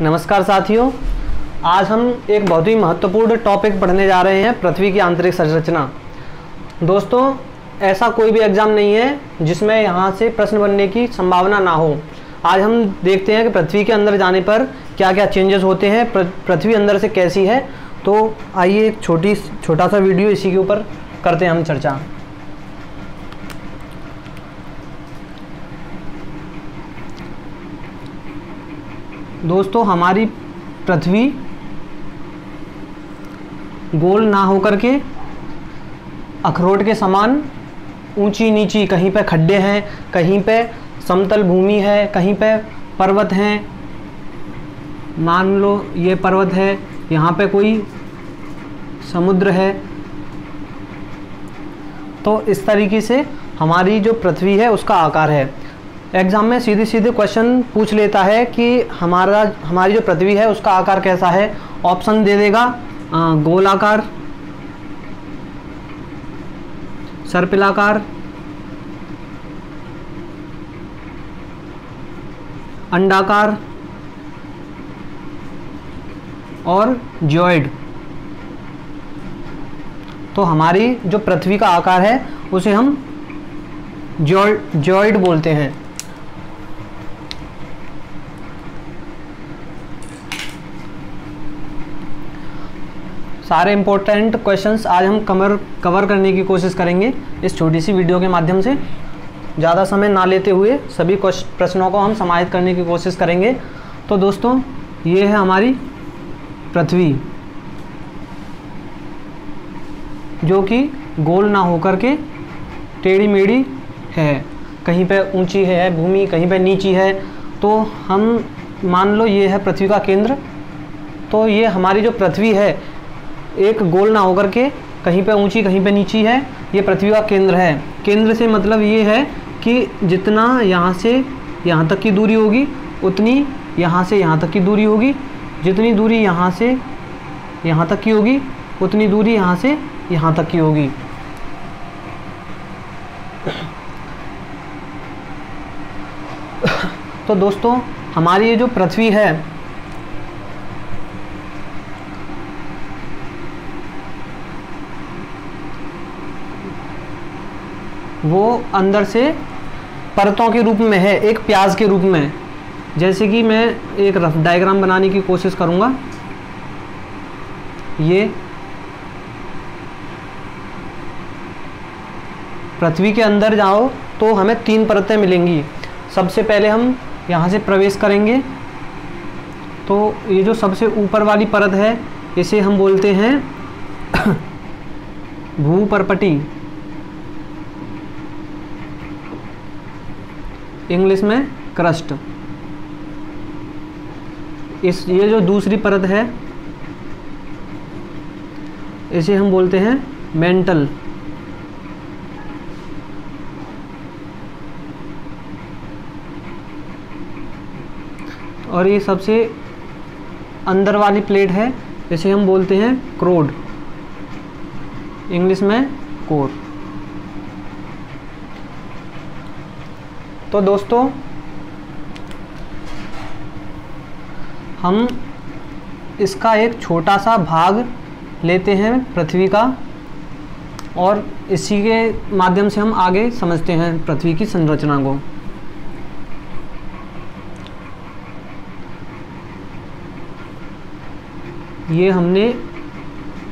नमस्कार साथियों, आज हम एक बहुत ही महत्वपूर्ण टॉपिक पढ़ने जा रहे हैं, पृथ्वी की आंतरिक संरचना। दोस्तों, ऐसा कोई भी एग्ज़ाम नहीं है जिसमें यहाँ से प्रश्न बनने की संभावना ना हो। आज हम देखते हैं कि पृथ्वी के अंदर जाने पर क्या क्या चेंजेस होते हैं, पृथ्वी अंदर से कैसी है। तो आइए एक छोटा सा वीडियो इसी के ऊपर करते हैं हम चर्चा। दोस्तों, हमारी पृथ्वी गोल ना होकर के अखरोट के समान ऊंची नीची, कहीं पे खड्डे हैं, कहीं पे समतल भूमि है, कहीं पे पर्वत हैं। मान लो ये पर्वत है, यहाँ पे कोई समुद्र है। तो इस तरीके से हमारी जो पृथ्वी है उसका आकार है। एग्ज़ाम में सीधे सीधे क्वेश्चन पूछ लेता है कि हमारी जो पृथ्वी है उसका आकार कैसा है। ऑप्शन दे देगा गोलाकार, सर्पिलाकार, अंडाकार और ज्योइड। तो हमारी जो पृथ्वी का आकार है उसे हम ज्योइड बोलते हैं। सारे इम्पोर्टेंट क्वेश्चंस आज हम कवर करने की कोशिश करेंगे इस छोटी सी वीडियो के माध्यम से। ज़्यादा समय ना लेते हुए सभी प्रश्नों को हम समाहित करने की कोशिश करेंगे। तो दोस्तों, ये है हमारी पृथ्वी, जो कि गोल ना होकर के टेढ़ी मेढ़ी है। कहीं पे ऊंची है भूमि, कहीं पे नीची है। तो हम मान लो ये है पृथ्वी का केंद्र। तो ये हमारी जो पृथ्वी है एक गोल ना होकर के कहीं पे ऊंची कहीं पे नीची है, ये पृथ्वी का केंद्र है। केंद्र से मतलब ये है कि जितना यहाँ से यहाँ तक की दूरी होगी उतनी यहाँ से यहाँ तक की दूरी होगी, जितनी दूरी यहाँ से यहाँ तक की होगी उतनी दूरी यहाँ से यहाँ तक की होगी। तो दोस्तों, हमारी ये जो पृथ्वी है वो अंदर से परतों के रूप में है, एक प्याज के रूप में। जैसे कि मैं एक रफ डायग्राम बनाने की कोशिश करूँगा। ये पृथ्वी के अंदर जाओ तो हमें 3 परतें मिलेंगी। सबसे पहले हम यहाँ से प्रवेश करेंगे तो ये जो सबसे ऊपर वाली परत है इसे हम बोलते हैं भूपर्पटी, इंग्लिश में क्रस्ट। ये जो दूसरी परत है इसे हम बोलते हैं मेंटल। और ये सबसे अंदर वाली प्लेट है, इसे हम बोलते हैं क्रोड, इंग्लिश में कोर। तो दोस्तों, हम इसका एक छोटा सा भाग लेते हैं पृथ्वी का और इसी के माध्यम से हम आगे समझते हैं पृथ्वी की संरचना को। ये हमने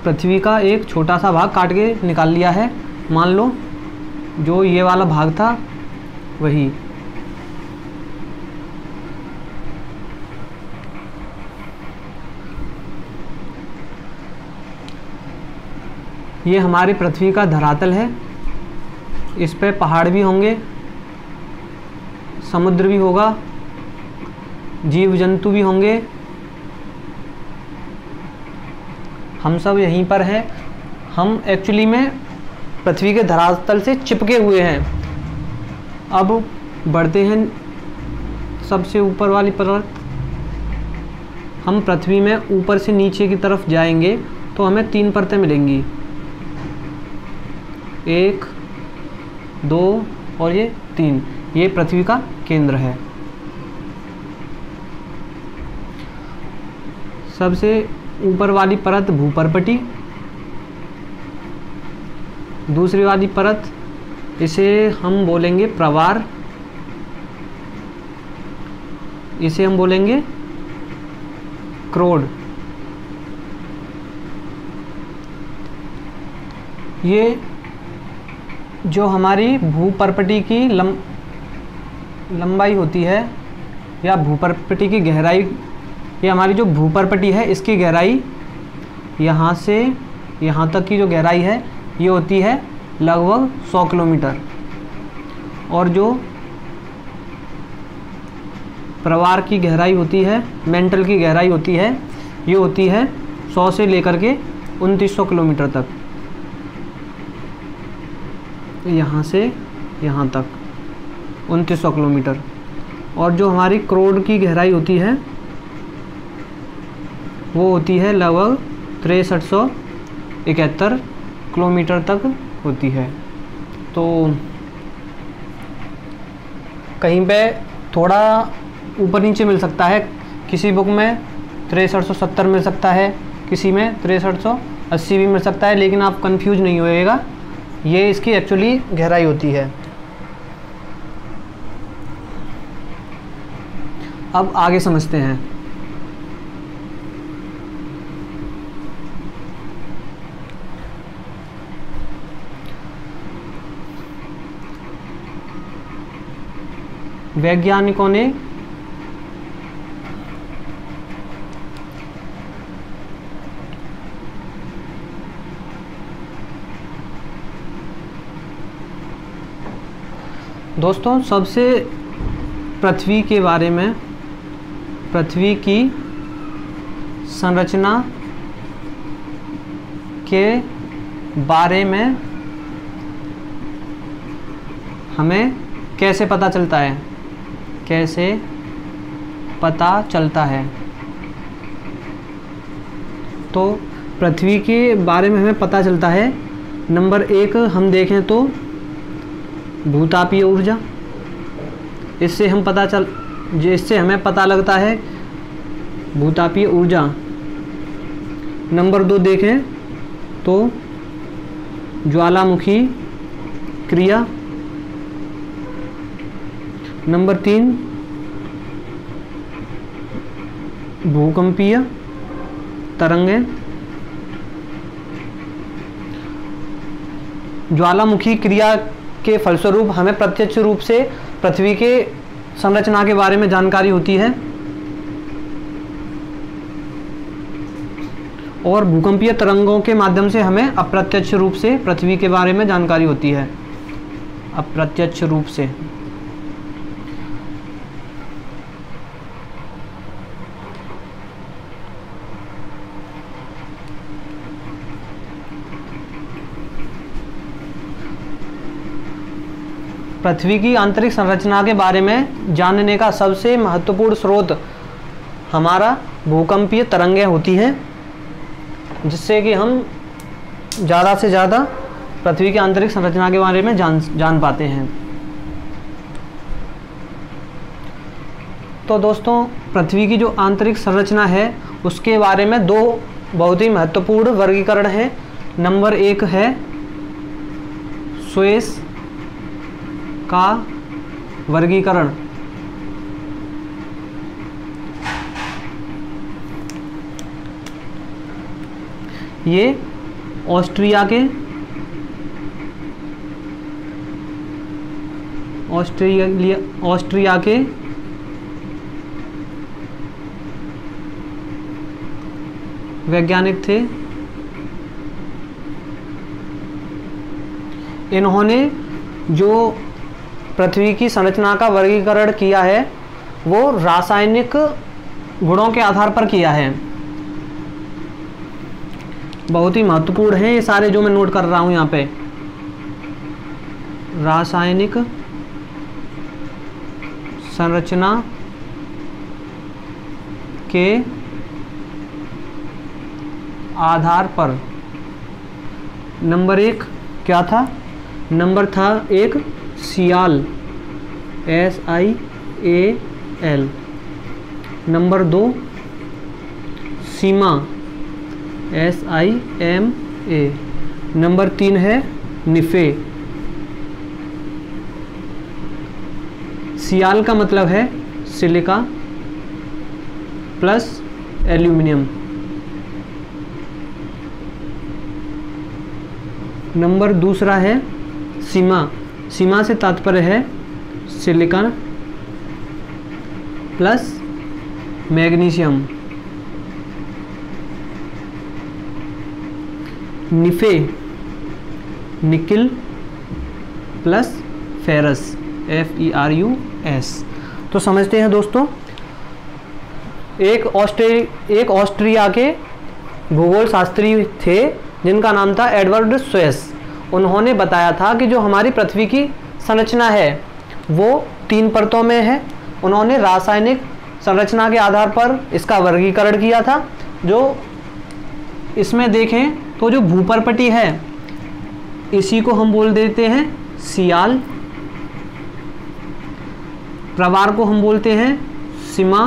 पृथ्वी का एक छोटा सा भाग काट के निकाल लिया है। मान लो जो ये वाला भाग था वही। ये हमारी पृथ्वी का धरातल है। इस पे पहाड़ भी होंगे, समुद्र भी होगा, जीव जंतु भी होंगे। हम सब यहीं पर हैं। हम एक्चुअली में पृथ्वी के धरातल से चिपके हुए हैं। अब बढ़ते हैं सबसे ऊपर वाली परत। हम पृथ्वी में ऊपर से नीचे की तरफ जाएंगे तो हमें 3 परतें मिलेंगी, 1, 2 और ये 3। ये पृथ्वी का केंद्र है। सबसे ऊपर वाली परत भूपर्पटी, दूसरी वाली परत इसे हम बोलेंगे प्रवार, इसे हम बोलेंगे क्रोड। ये जो हमारी भूपर्पटी की लंबाई होती है या भूपर्पटी की गहराई, ये हमारी जो भूपर्पटी है इसकी गहराई यहाँ से यहाँ तक की जो गहराई है ये होती है लगभग 100 किलोमीटर, और जो प्रवार की गहराई होती है, मेंटल की गहराई होती है, ये होती है 100 से लेकर के 2900 किलोमीटर तक, यहाँ से यहाँ तक 2900 किलोमीटर। और जो हमारी क्रोड की गहराई होती है वो होती है लगभग 6371 किलोमीटर तक होती है। तो कहीं पे थोड़ा ऊपर नीचे मिल सकता है, किसी बुक में 6370 मिल सकता है, किसी में 6380 भी मिल सकता है, लेकिन आप कंफ्यूज नहीं होइएगा, ये इसकी एक्चुअली गहराई होती है। अब आगे समझते हैं। वैज्ञानिकों ने दोस्तों सबसे पृथ्वी के बारे में, पृथ्वी की संरचना के बारे में हमें कैसे पता चलता है, कैसे पता चलता है? तो पृथ्वी के बारे में हमें पता चलता है, नंबर 1 हम देखें तो भूतापीय ऊर्जा, इससे हमें पता लगता है भूतापीय ऊर्जा। नंबर 2 देखें तो ज्वालामुखी क्रिया। नंबर 3 भूकंपीय तरंगें। ज्वालामुखी क्रिया के फलस्वरूप हमें प्रत्यक्ष रूप से पृथ्वी के संरचना के बारे में जानकारी होती है, और भूकंपीय तरंगों के माध्यम से हमें अप्रत्यक्ष रूप से पृथ्वी के बारे में जानकारी होती है, अप्रत्यक्ष रूप से। पृथ्वी की आंतरिक संरचना के बारे में जानने का सबसे महत्वपूर्ण स्रोत हमारा भूकंपीय तरंगें होती हैं, जिससे कि हम ज़्यादा से ज़्यादा पृथ्वी की आंतरिक संरचना के बारे में जान पाते हैं। तो दोस्तों पृथ्वी की जो आंतरिक संरचना है उसके बारे में 2 बहुत ही महत्वपूर्ण वर्गीकरण हैं। नंबर 1 है स्वेस का वर्गीकरण। ये ऑस्ट्रिया के वैज्ञानिक थे। इन्होंने जो पृथ्वी की संरचना का वर्गीकरण किया है वो रासायनिक गुणों के आधार पर किया है। बहुत ही महत्वपूर्ण है ये सारे जो मैं नोट कर रहा हूं यहाँ पे। रासायनिक संरचना के आधार पर। नंबर 1 क्या था? नंबर था 1 सियाल, SIAL। नंबर 2 सीमा, SIMA। नंबर 3 है निफे। सियाल का मतलब है सिलिका प्लस एल्यूमिनियम। नंबर दूसरा है सीमा। सीमा से तात्पर्य है silicon plus magnesium. निफे, nickel plus ferrous, FERUS। तो समझते हैं दोस्तों, एक ऑस्ट्रिया के भूगोल शास्त्री थे जिनका नाम था एडवर्ड स्वेस। उन्होंने बताया था कि जो हमारी पृथ्वी की संरचना है वो 3 परतों में है। उन्होंने रासायनिक संरचना के आधार पर इसका वर्गीकरण किया था। जो इसमें देखें तो जो भूपर्पटी है इसी को हम बोल देते हैं सियाल, प्रवार को हम बोलते हैं सीमा,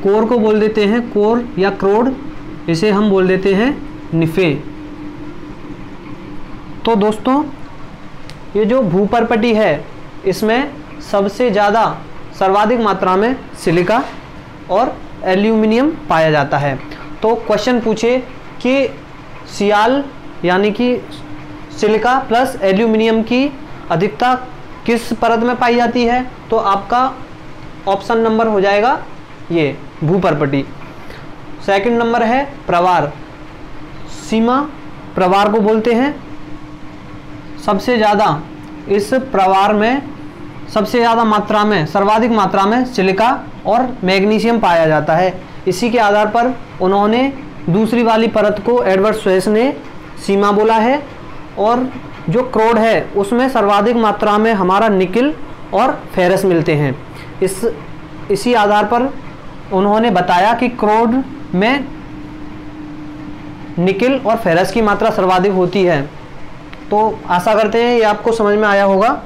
कोर को बोल देते हैं कोर या क्रोड, इसे हम बोल देते हैं निफे। तो दोस्तों ये जो भूपर्पटी है इसमें सबसे ज़्यादा सर्वाधिक मात्रा में सिलिका और एल्यूमिनियम पाया जाता है। तो क्वेश्चन पूछे कि सियाल यानी कि सिलिका प्लस एल्यूमिनियम की अधिकता किस परत में पाई जाती है, तो आपका ऑप्शन नंबर हो जाएगा ये भूपर्पटी। सेकंड नंबर है प्रवार। सीमा प्रवार को बोलते हैं। सबसे ज़्यादा इस प्रवार में सबसे ज़्यादा मात्रा में सर्वाधिक मात्रा में सिलिका और मैग्नीशियम पाया जाता है। इसी के आधार पर उन्होंने दूसरी वाली परत को एडवर्ड स्वेस ने सीमा बोला है। और जो क्रोड है उसमें सर्वाधिक मात्रा में हमारा निकिल और फेरस मिलते हैं। इसी आधार पर उन्होंने बताया कि क्रोड में निकिल और फेरस की मात्रा सर्वाधिक होती है। तो आशा करते हैं ये आपको समझ में आया होगा।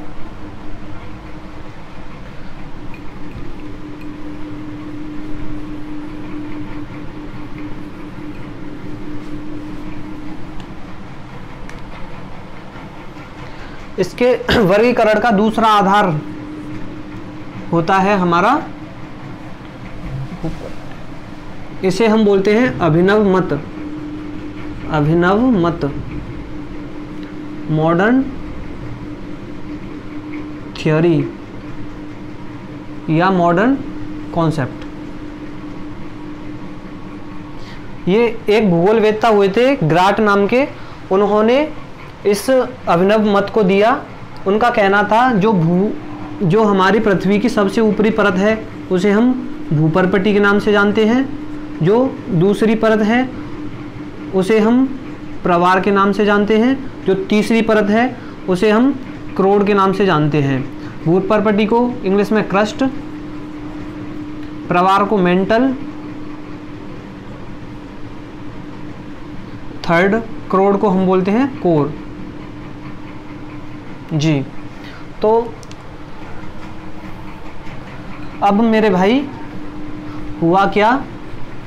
इसके वर्गीकरण का दूसरा आधार होता है हमारा, इसे हम बोलते हैं अभिनव मत। अभिनव मत, मॉडर्न थियोरी या मॉडर्न कॉन्सेप्ट। ये एक भूगोलवेत्ता हुए थे ग्राट नाम के, उन्होंने इस अभिनव मत को दिया। उनका कहना था जो हमारी पृथ्वी की सबसे ऊपरी परत है उसे हम भूपर्पटी के नाम से जानते हैं। जो दूसरी परत है उसे हम प्रवार के नाम से जानते हैं। जो तीसरी परत है उसे हम क्रोड के नाम से जानते हैं। भूपर्पटी को इंग्लिश में क्रस्ट, प्रवार को मेंटल, थर्ड क्रोड को हम बोलते हैं कोर। जी, तो अब मेरे भाई हुआ क्या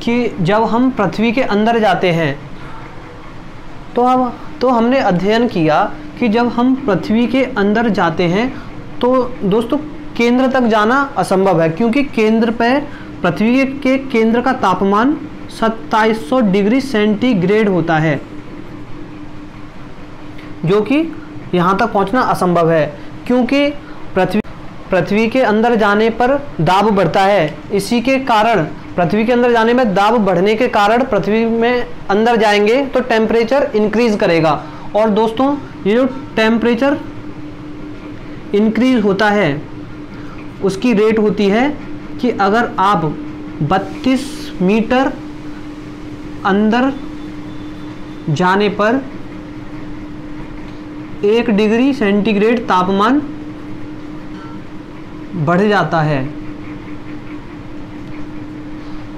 कि जब हम पृथ्वी के अंदर जाते हैं तो हमने अध्ययन किया कि जब हम पृथ्वी के अंदर जाते हैं तो दोस्तों केंद्र तक जाना असंभव है, क्योंकि केंद्र पर पृथ्वी के केंद्र का तापमान 2700 डिग्री सेंटीग्रेड होता है, जो कि यहाँ तक पहुँचना असंभव है। क्योंकि पृथ्वी के अंदर जाने पर दाब बढ़ता है। इसी के कारण पृथ्वी के अंदर जाने में दाब बढ़ने के कारण पृथ्वी में अंदर जाएंगे तो टेम्परेचर इंक्रीज करेगा। और दोस्तों ये जो टेम्परेचर इंक्रीज होता है उसकी रेट होती है कि अगर आप 32 मीटर अंदर जाने पर 1 डिग्री सेंटीग्रेड तापमान बढ़ जाता है।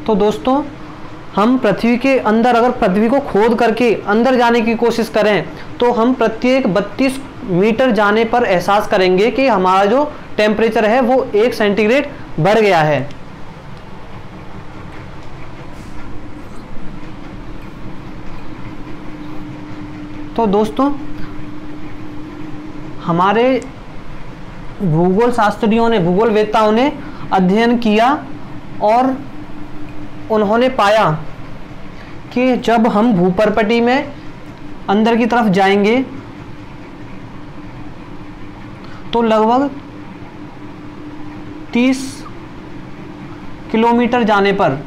तो दोस्तों हम पृथ्वी के अंदर अगर पृथ्वी को खोद करके अंदर जाने की कोशिश करें तो हम प्रत्येक 32 मीटर जाने पर एहसास करेंगे कि हमारा जो टेम्परेचर है वो 1 सेंटीग्रेड बढ़ गया है। तो दोस्तों हमारे भूगोल शास्त्रियों ने, भूगोल वेत्ताओं ने अध्ययन किया और उन्होंने पाया कि जब हम भूपर्पटी में अंदर की तरफ जाएंगे तो लगभग 30 किलोमीटर जाने पर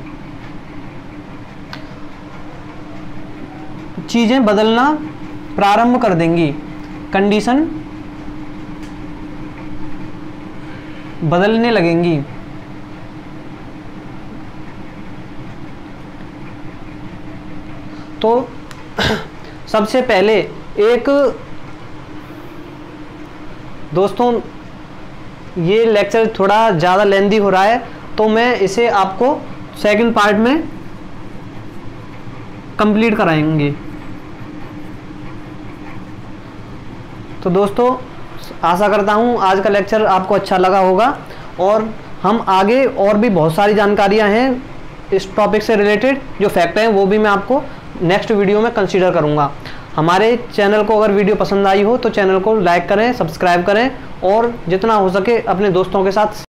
चीज़ें बदलना प्रारंभ कर देंगी, कंडीशन बदलने लगेंगी। तो सबसे पहले एक, दोस्तों ये लेक्चर थोड़ा ज़्यादा लेंदी हो रहा है तो मैं इसे आपको सेकंड पार्ट में कंप्लीट कराएंगे। तो दोस्तों आशा करता हूँ आज का लेक्चर आपको अच्छा लगा होगा और हम आगे और भी बहुत सारी जानकारियाँ हैं इस टॉपिक से रिलेटेड, जो फैक्ट हैं वो भी मैं आपको नेक्स्ट वीडियो में कंसीडर करूँगा। हमारे चैनल को अगर वीडियो पसंद आई हो तो चैनल को लाइक करें, सब्सक्राइब करें और जितना हो सके अपने दोस्तों के साथ